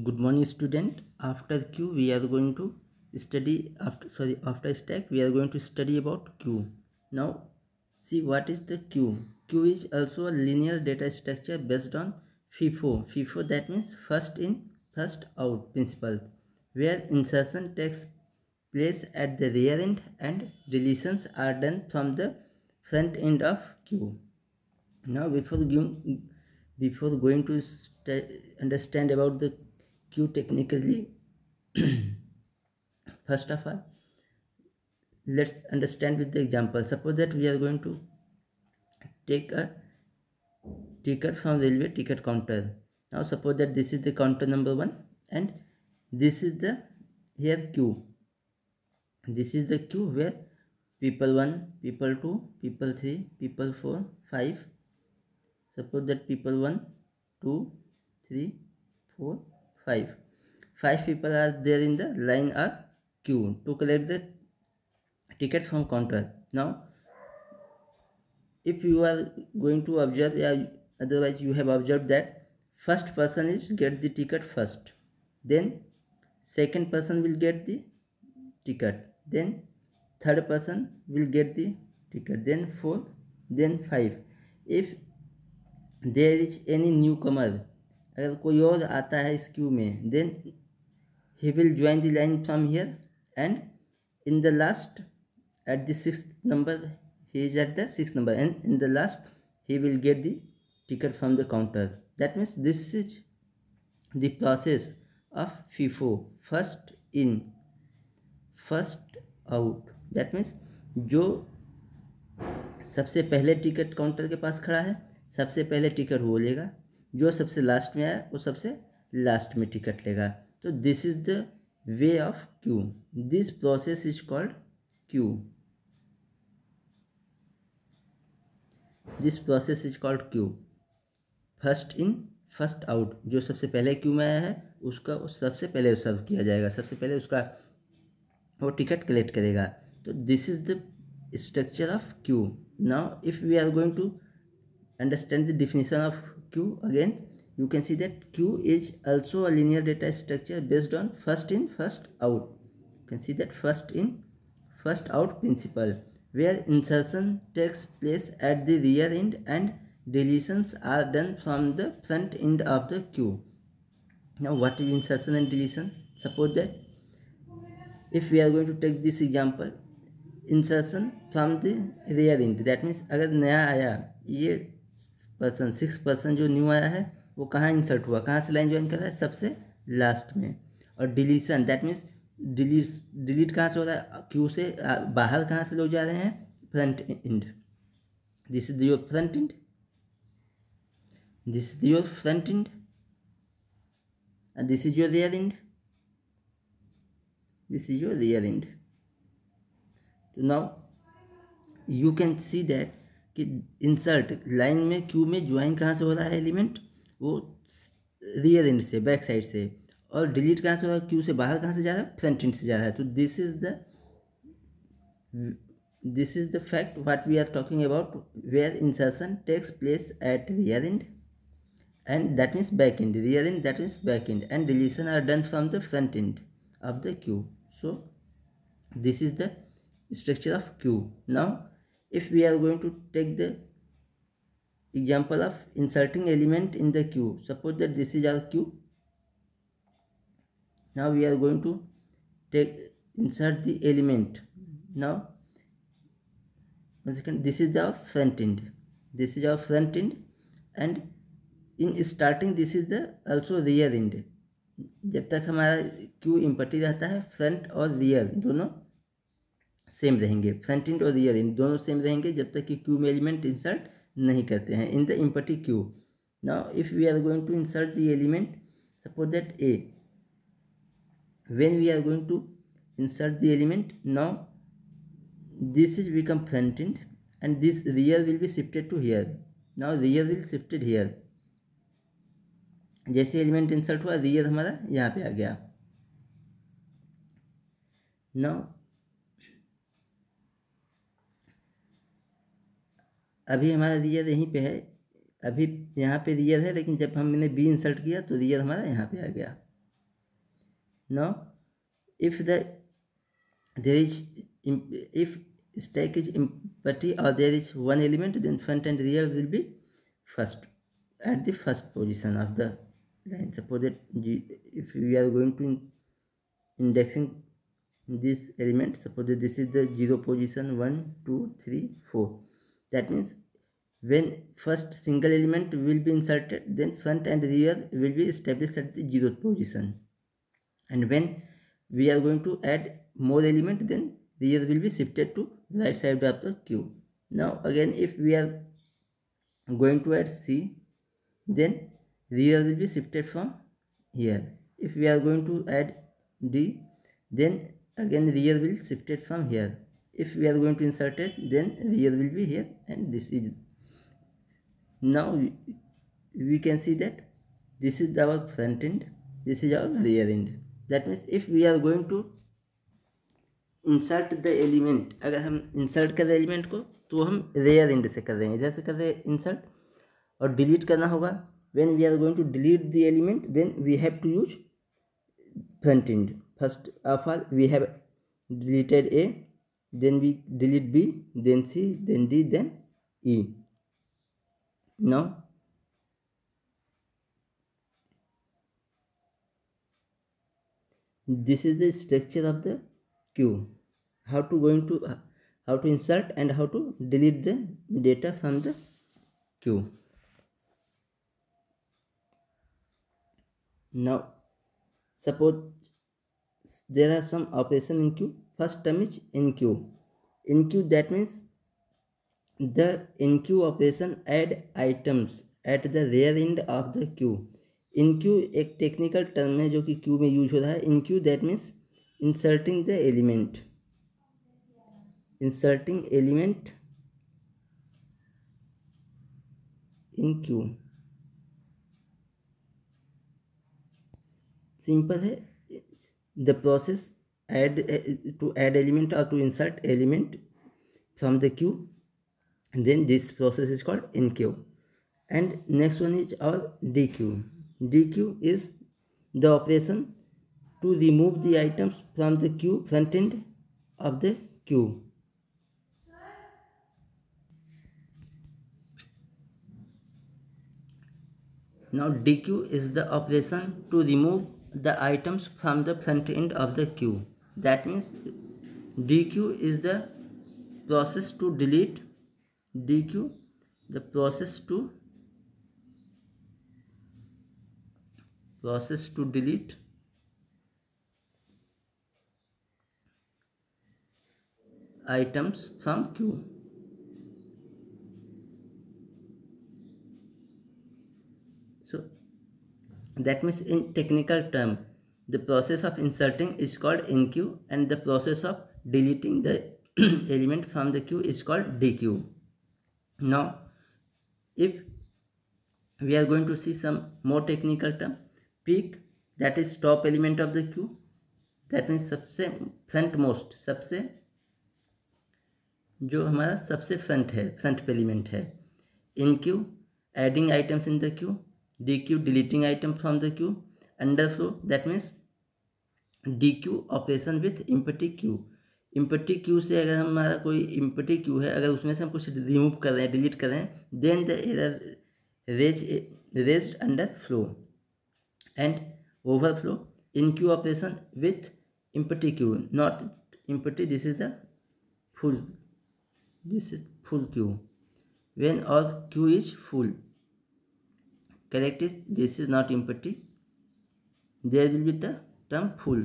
Good morning, student. After Q, we are going to study after stack we are going to study about Q. Now, see what is the Q. Q is also a linear data structure based on FIFO. FIFO, that means first in, first out principle, where insertion takes place at the rear end and deletions are done from the front end of Q. Now, before going to understand about the Q technically, first of all, let's understand with the example. Suppose that we are going to take a ticket from railway ticket counter. Now, suppose that this is the counter number 1 and this is the here queue. This is the queue where people 1, people 2, people 3, people 4, 5. Suppose that people 1, 2, 3, 4, 5. 5 people are there in the line or queue to collect the ticket from counter. Now, if you are going to observe, otherwise you have observed that first person is get the ticket first, then second person will get the ticket, then third person will get the ticket, then fourth, then 5. If there is any newcomer, अगर कोई और आता है इस Q में, then he will join the line from here, and in the last, at the 6th number, he is at the 6th number, and in the last he will get the ticket from the counter. That means this is the process of FIFO, first in first out. That means जो सबसे पहले ticket counter के पास खड़ा है सबसे पहले ticket वो लेगा, जो सबसे लास्ट में आया वो सबसे लास्ट में टिकट लेगा. तो this is the way of Q. This process is called Q. This process is called Q. First in first out, जो सबसे पहले क्यू में आया है उसका सबसे पहले सर्व किया जाएगा, सबसे पहले उसका वो टिकट कलेक्ट करेगा. तो this is the structure of queue. Now if we are going to understand the definition of queue again, you can see that Q is also a linear data structure based on first in first out. You can see that first in first out principle, where insertion takes place at the rear end and deletions are done from the front end of the queue. Now what is insertion and deletion? Suppose that if we are going to take this example, insertion from the rear end, that means अगर नया आया ये person 6 person जो new आया है वो कहाँ insert हुआ, कहाँ से लाइन ज्वाइन कर रहा है, सबसे लास्ट में. और डिलीशन, दैट मीन्स डिलीट कहाँ से हो रहा है, क्यू से बाहर कहाँ से लोग जा रहे हैं, front end. This is your front end, this is your front end, and this is your rear and, this is your rear and. Now you can see that कि इंसर्ट लाइन में क्यू में join कहाँ से हो रहा है element, वो rear and से, बैक साइड से. और डिलीट कहाँ से हो रहा है, क्यू से बाहर कहाँ से जा रहा है, फ्रंट एंड से जा रहा है. तो this is the fact what we are talking about, where insertion takes place at rear end and that means back end, rear end that means back end, and deletion are done from the front end of the queue. So this is the structure of queue. Now if we are going to take the example of inserting element in the queue, suppose that this is our queue. Now we are going to insert the element. Now one second, this is the front end, this is our front end, and in starting this is the also rear end. जब तक हमारा Q empty रहता है front और rear दोनों same रहेंगे, front end और rear and दोनों सेम रहेंगे जब तक कि क्यू में एलिमेंट इंसर्ट नहीं करते हैं in the empty queue. Now if we are going to insert the element, suppose that A, when we are going to insert the element, now this is become front end and this rear will be shifted to here. Now rear will shifted here. जैसे element insert हुआ rear हमारा यहाँ पे आ गया. Now अभी हमारा rear यहीं पे है, अभी यहाँ पे रियर है, लेकिन जब हमने बी इंसर्ट किया तो रियर हमारा यहाँ पे आ गया. Now if there is if stack is empty or there is one element, then front and rear will be first at the first position of the line. Suppose that if we are going to indexing this element, suppose that this is the 0 position, 1 2 3 4. That means when first single element will be inserted, then front and rear will be established at the 0th position, and when we are going to add more element, then rear will be shifted to right side of the queue. Now again, if we are going to add C, then rear will be shifted from here. If we are going to add D, then again rear will shifted from here. If we are going to insert it, then rear will be here, and this is. Now we can see that this is our front end, this is our rear end. That means if we are going to insert the element, अगर हम insert कर रहे element को तो हम rare and से कर रहे हैं, इधर से कर रहे हैं इंसर्ट, और डिलीट करना होगा when we are going to delete the element, then we have to use front end. First of all we have deleted A, then we delete B, then C, then D, then E. Now this is the structure of the queue, how to insert and how to delete the data from the queue. Now suppose there are some operation in queue. First term is in queue. In queue, that means the in queue operation add items at the rear end of the queue. Enqueue एक technical term है जो कि queue में use हो रहा है. Enqueue that means inserting the element, inserting element in queue. Simple है. The process add to add element or to insert element from the queue, and then this process is called in queue. And next one is our DQ. DQ is the operation to remove the items from the queue front end of the queue. Now DQ is the operation to remove the items from the front end of the queue. That means DQ is the process to delete, DQ the process to delete items from queue. So that means in technical term, the process of inserting is called in queue, and the process of deleting the element from the queue is called DQ. Now if we are going to see some more technical term, peak, that is top element of the queue. That means सबसे front most, सबसे जो हमारा सबसे front है, front पे element है. Enqueue adding items in the queue. Dequeue deleting item from the queue. Underflow, that means dequeue operation with empty queue. Empty queue से अगर हमारा कोई इम्पटी क्यू है, अगर उसमें से हम कुछ रिमूव कर रहे हैं, डिलीट कर रहे हैं, then the error raised underflow. And overflow in queue operation with empty queue, not empty. This is the full, this is full queue. When all queue is full, correct is this is not empty, there will be the term full.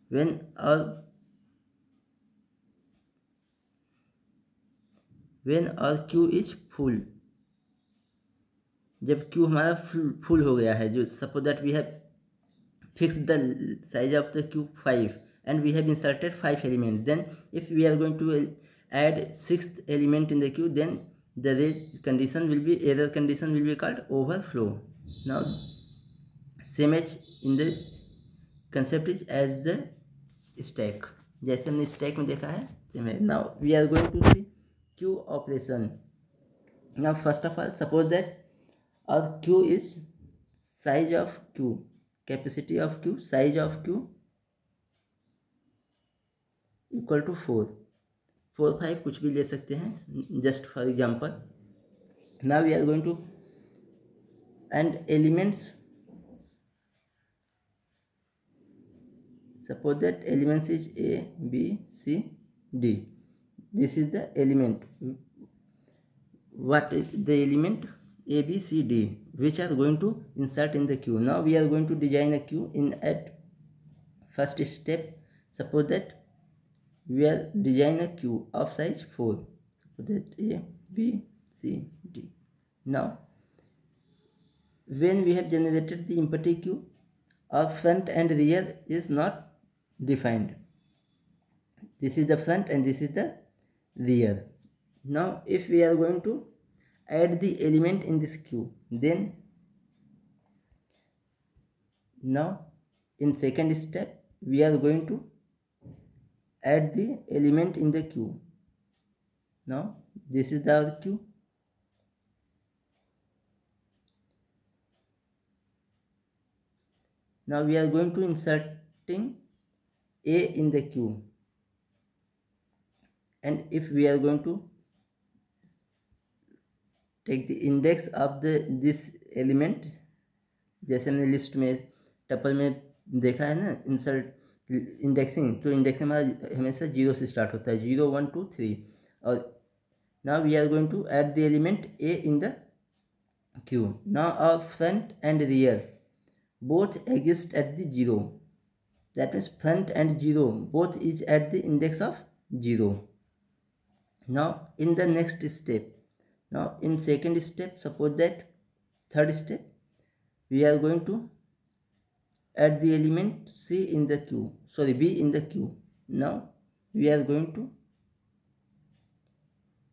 When all queue is full, जब queue हमारा full हो गया है, जो suppose that we have fix the size of the queue 5 and we have inserted 5 elements, then if we are going to add 6th element in the queue, then the condition will be, error condition will be called overflow. Now same as in the concept is as the stack, जैसे हमने stack में देखा है same है. Now we are going to see queue operation. Now first of all, suppose that our queue is size of queue. Capacity of queue, size of queue equal to 4, 5 कुछ भी ले सकते हैं, just for example. Now we are going to add elements. Suppose that elements is A, B, C, D. This is the element. What is the element A, B, C, D, which are going to insert in the queue? Now we are going to design a queue in at first step. Suppose that we are design a queue of size 4. Suppose that A, B, C, D. Now when we have generated the empty queue, our front and rear is not defined. This is the front and this is the rear. Now if we are going to add the element in this queue, then now in second step we are going to add the element in the queue. Now this is the queue. Now we are going to inserting A in the queue, and if we are going to take the index of this element, जैसे हमने list में tuple में देखा है ना insert indexing, तो indexing हमारा हमेशा 0 से स्टार्ट होता है, 0 1 2 3. और now we are going to add the element A in the queue. Now our front and rear both exist at the 0. That means front and 0 both is at the index of 0. Now in the next step, now in second step, suppose that third step, we are going to add the element C in the queue, sorry B in the queue. Now we are going to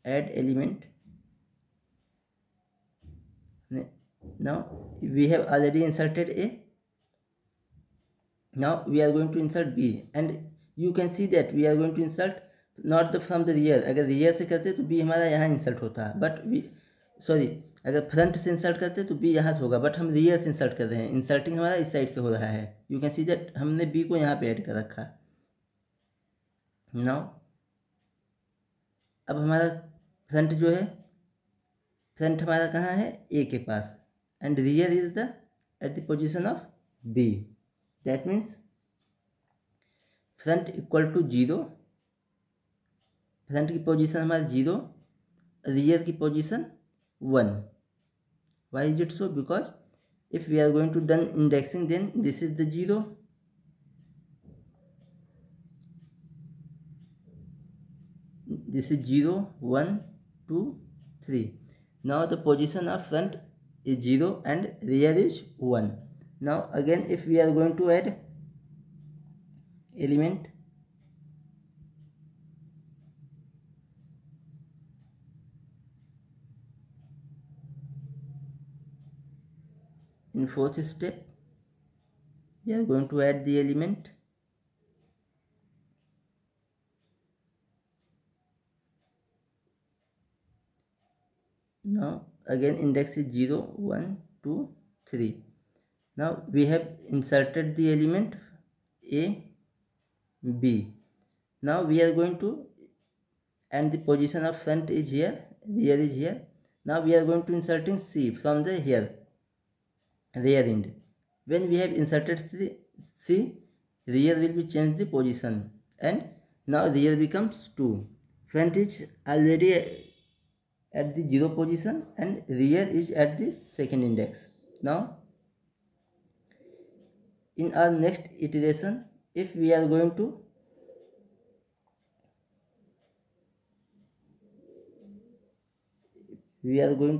add element. Now we have already inserted A. Now we are going to insert B, and you can see that we are going to insert not from the rear. अगर rear से करते तो B हमारा यहाँ insert होता है, but अगर front से insert करते तो B यहाँ से होगा, but हम rear से insert कर रहे हैं. Inserting हमारा इस साइड से हो रहा है. You can see that हमने B को यहाँ पे ऐड कर रखा. Now अब हमारा front जो है, front हमारा कहाँ है, A के पास, and rear is at the position of B. That means front equal to 0, front की पोजीशन हमारी 0, रियर की position 1. Why is it so? Because if we are going to done indexing, then this is the 0, this is 0 1 2 3. Now the position of front is 0 and rear is 1. Now again if we are going to add element, in fourth step we are going to add the element. Now again index is 0 1 2 3. Now we have inserted the element A, B. Now we are going to, and the position of front is here, rear is here. Now we are going to inserting C from the here rear end. When we have inserted C, rear will be changed the position, and now rear becomes 2. Front is already at the 0 position and rear is at the second index. Now in our next iteration, if we are going to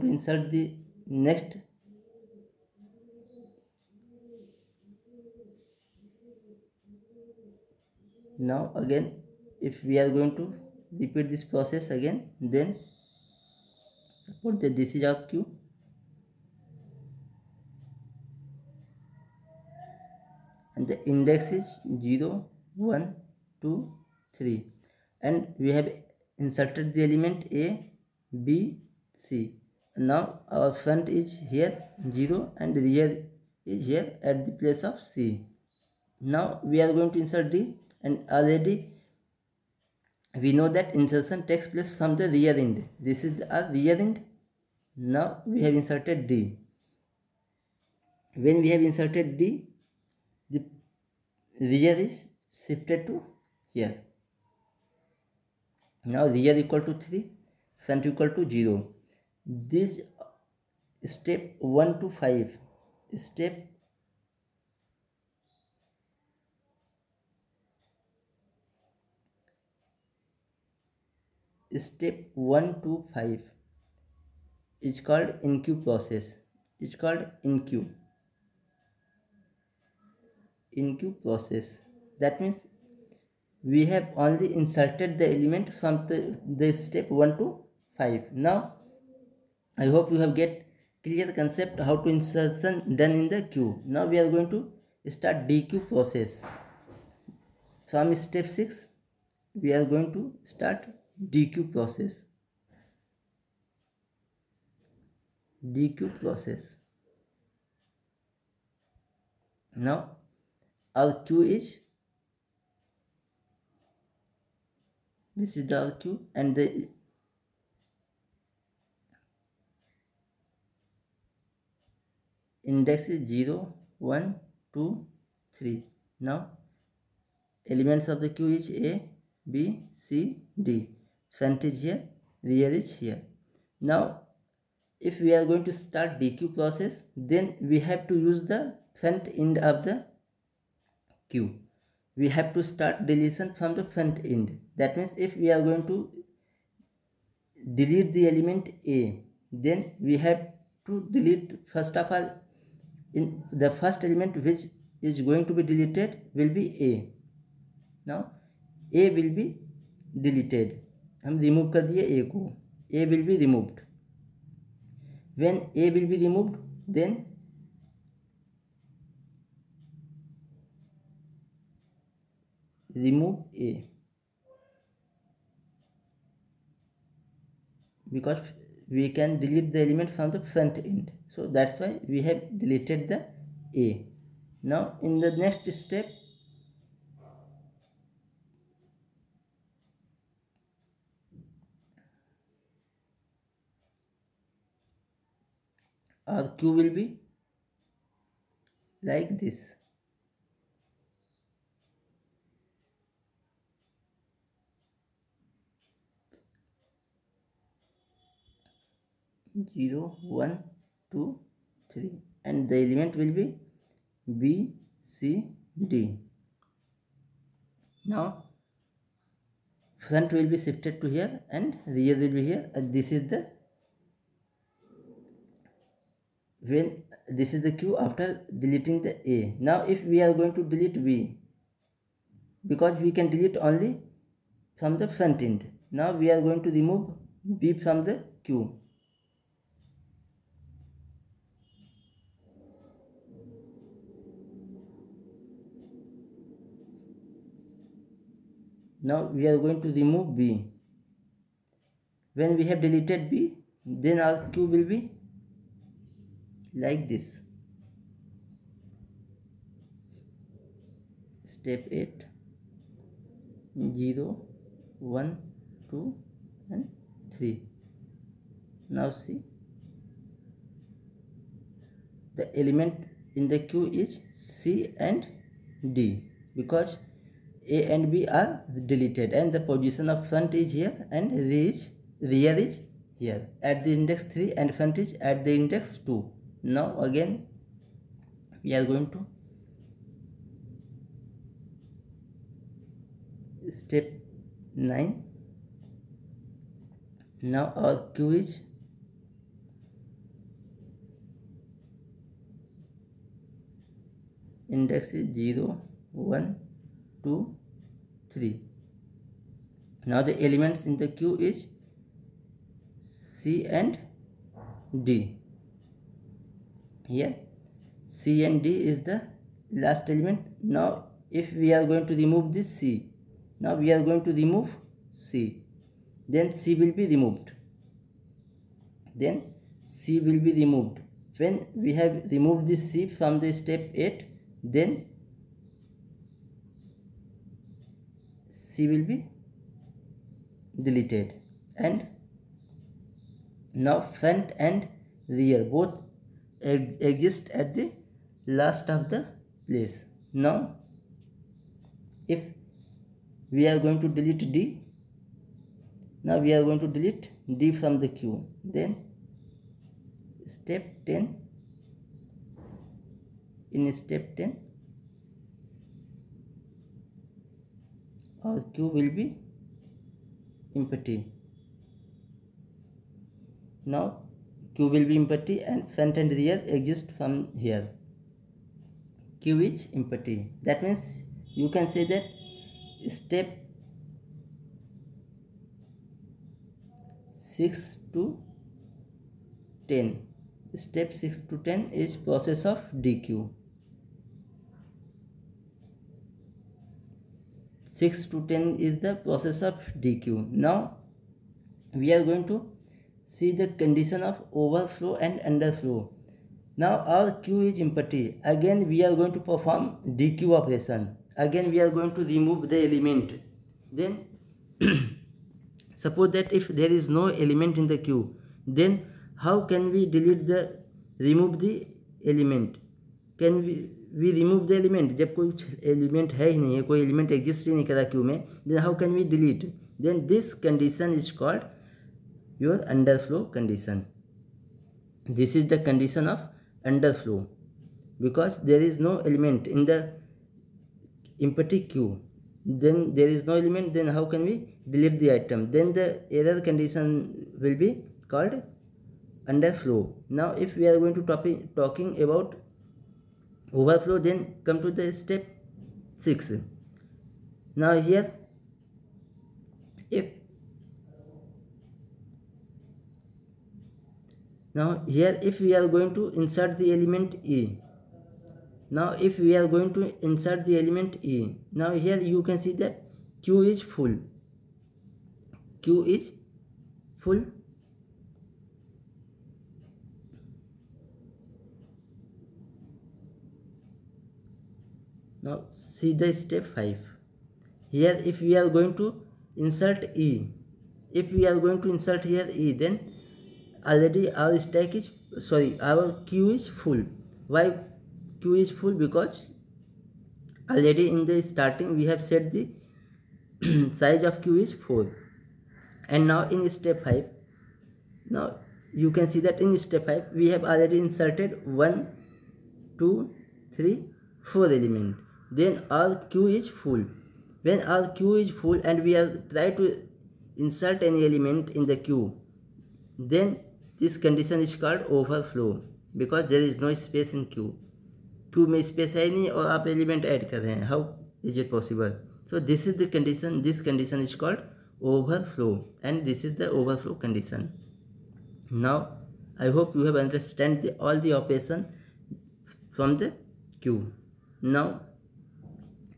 insert the next, now again if we are going to repeat this process again, then suppose that this is our queue, and the index is 0 1 2 3, and we have inserted the element A, B, C. Now our front is here 0 and rear is here at the place of C. Now we are going to insert D, and already we know that insertion takes place from the rear end. This is our rear end. Now we have inserted D. When we have inserted D, the rear is shifted to here. Now rear equal to 3, front equal to 0. This step 1 to 5, step step 1 to 5 is called in-queue process. It's called in-queue process. That means we have only inserted the element from the step 1 to 5. Now I hope you have get clear concept how to insertion done in the queue. Now we are going to start dequeue process. From step 6 we are going to start dequeue process. Dequeue process. Now our queue is, this is the queue, and the index is 0, 1, 2, 3. Now elements of the queue is A, B, C, D. Front is here, rear is here. Now if we are going to start dequeue process, then we have to use the front end of the queue. We have to start deletion from the front end. That means if we are going to delete the element A, then we have to delete, first of all, in the first element which is going to be deleted will be A. Now A will be deleted. हम remove कर दिए A को. A will be removed. When A will be removed, then remove A, because we can delete the element from the front end. So that's why we have deleted the A. Now in the next step, our queue will be like this. Zero, 1, 2, 3, and the element will be B, C, D. Now front will be shifted to here and rear will be here, and this is the queue after deleting the A. Now if we are going to delete B, because we can delete only from the front end, now we are going to remove B from the queue. Now we are going to remove B. When we have deleted B, then our queue will be like this. Step 8, 0, 1, 2, and 3. Now see, the element in the queue is C and D, because A and B are deleted, and the position of front is here and rear is here at the index 3, and front is at the index 2. Now again we are going to step 9. Now our queue is index is 0, 1, 2, 3. Now the elements in the queue is C and D. Here C and D is the last element. Now if we are going to remove this C, now we are going to remove C, then C will be removed. when we have removed this C from the step 8, then C will be deleted, and now front and rear both exist at the last of the place. Now if we are going to delete D, now we are going to delete D from the queue, then step 10, in step 10 our queue will be empty. Now queue will be empty and front and rear exist from here. Queue is empty. That means you can say that step 6 to 10, step 6 to 10 is process of DQ. 6 to 10 is the process of DQ. Now we are going to see the condition of overflow and underflow. Now our queue is empty. Again we are going to perform DQ operation. Again we are going to remove the element. Then suppose that if there is no element in the queue, then how can we remove the element? Can we remove the element? जब कोई element है ही नहीं है, कोई element exist ही नहीं करा queue में, then how can we delete? Then this condition is called your underflow condition. This is the condition of underflow, because there is no element in the empty queue. Then there is no element, then how can we delete the item? Then the error condition will be called underflow. Now if we are going to talking about overflow, then come to the step 6. Now here if we are going to insert the element E, now if we are going to insert the element E, now here you can see that queue is full. Queue is full. Now see the step 5. Here if we are going to insert E, if we are going to insert here E, then already our our queue is full. Why queue is full? Because already in the starting we have set the size of queue is 4, and now in step 5, now you can see that in step 5 we have already inserted 1, 2, 3, 4 element. Then our queue is full. When our queue is full and we are try to insert any element in the queue, then this condition is called overflow, because there is no space in queue. Queue में space है नहीं और आप element add कर रहे हैं. How is it possible? So this is the condition. This condition is called overflow, and this is the overflow condition. Now I hope you have understand all the operation from the queue. Now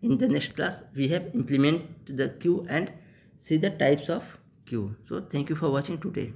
in the next class we have implement the queue and see the types of queue. So thank you for watching today.